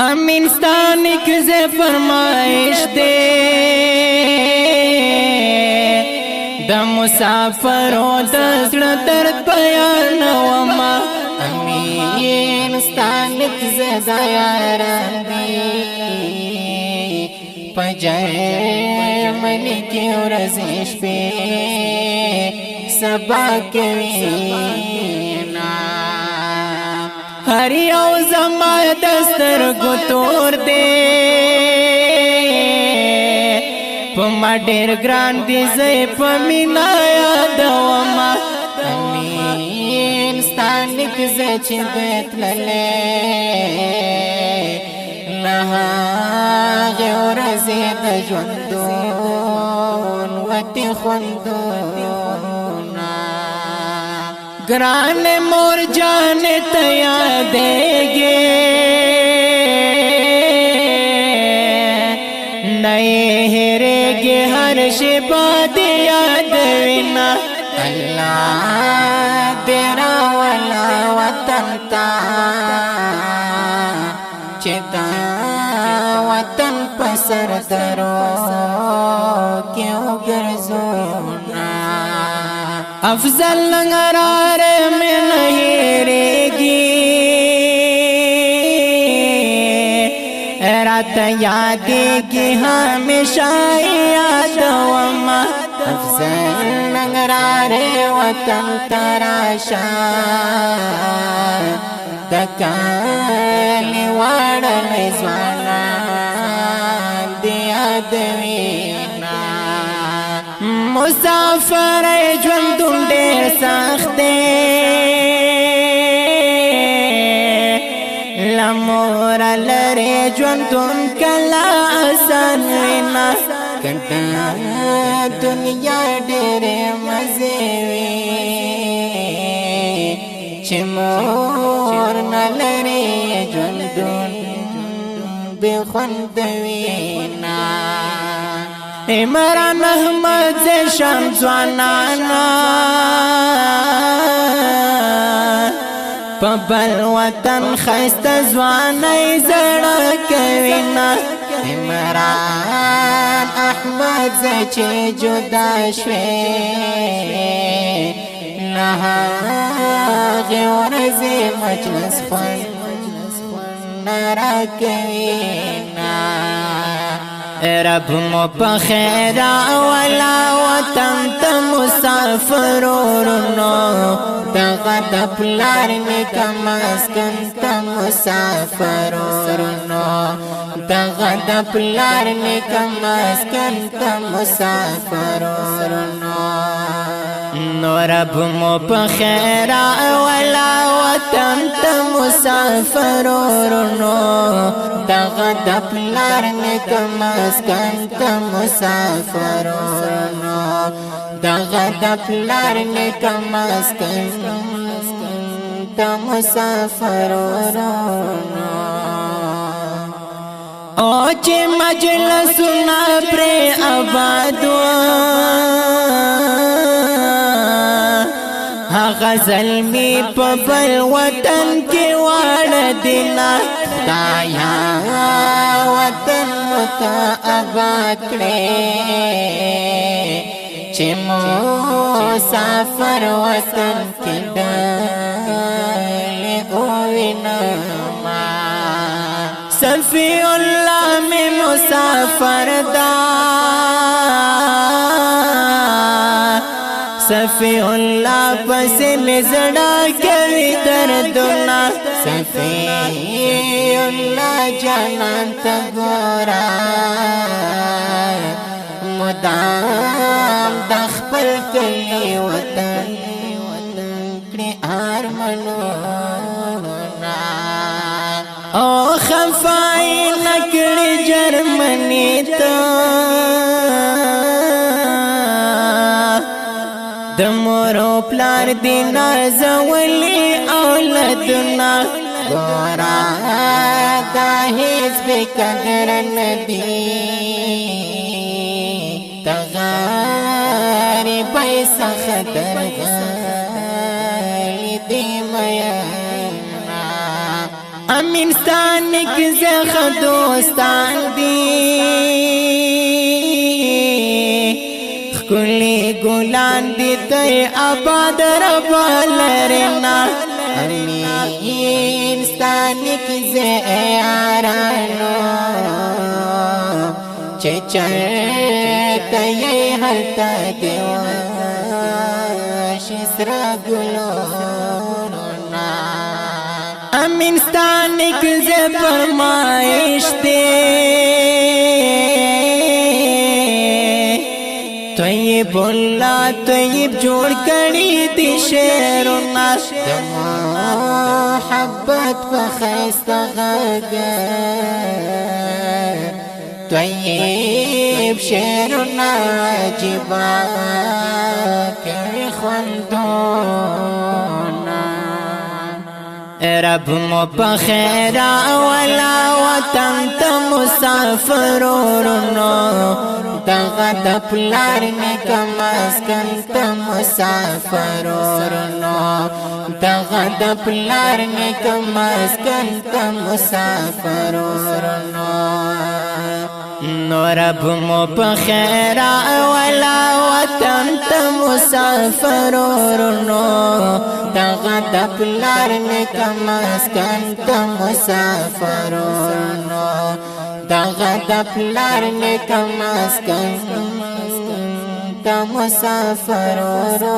امینستان کی سے فرمائش دے د مسافرو د زړه درد بیان وما امینستان کی سے یاران دی پجرمنی کی ورځې شپې سبا کوینا هر یو زما دسترګو تور دی په ما ډېر ګران دي زه په مینا یادومه امینستان کې زه چې تللی له هغې ورځې د ژوندون وتې خوندونه گران مور جان تیا دیگے نئے ہرے گے ہر شبا دیا دوینا اللہ تیرا والا وطن تا چتا وطن پسر درو کیوں گرزونا افضل نگرار میں نہیں رہے رات یادے گی ہمیشہ یاد وما افضل نگرار وطن تراشا دکالی وارا نزوانا دیا دوینا مسافر ژوندون ډېر سخت دی له موره لرې ژوندون کله اسان وي نه که دا دنیا ډېرې مزې وي چې مور نه لرې ژوندون بې خونده وي نه عمران احمد زشان ځوانانا په بل وطن ښایسته ځوانۍ زړه کوي نه عمران احمد زه چې جدا شوې له هغې ورځې مجلس خوند نه راکوي نه رب مو پخیر اولا وطن تا مسافر ورنو دغه د پلار نیکه مسکن تا مسافر ورنو دغه د پلار نیکه مسکن تا مسافر ورنو نو رب مو پخیر اولا وطن تا مسافر ورنو دغه د پلار نیکه مسکن تا مسافر ورنو دغه د پلار نیکه مسکن تا مسافر ورنو او چې مجلسونه پرې آباد هغه زلمی په بل وطن کې واړه دینا خدایا وطن متا آباد کړې چې مسافر وطن کې ډالې اوینما صفی الله می مسافر دا صفی اللہ پس میں زڑا کوي دردنا صفی اللہ جانان تا گورا مدام دخپل کلی وطن کڑی آرمنونا او خفائی نکڑی جرمنی تا د مور او پلار دی نازولی اولادنا ګورا دا هیڅ به قدر ندی تغاری پیسہ خطر غالی دی میانا امینستان کی زخ دوستان دی خلی ګلان دی ته آباد رب لرنا امینستان کی زیارانو چچرته هلته دیوا شسرا ګلونا امینستان کی ز فرمایش دی طیب اللہ طیب جوڑ کری دی شیرنا محبت بخیست غگر طیب شیرنا عجبا کری خلدونا رب مو بخیرا ولا وطن تا مسافرورنو دغه د پلار نیکه مسکن ته مسافرورنو دغه د پلار نیکه مسکن ته مسافرورنو نو رب مو بخیرا ولا وطن ته مسافرورنو دغه د پلار نیکه مسکن ته مسافرورنو دغه د پلار نیکه مسکن ته مسافرورنو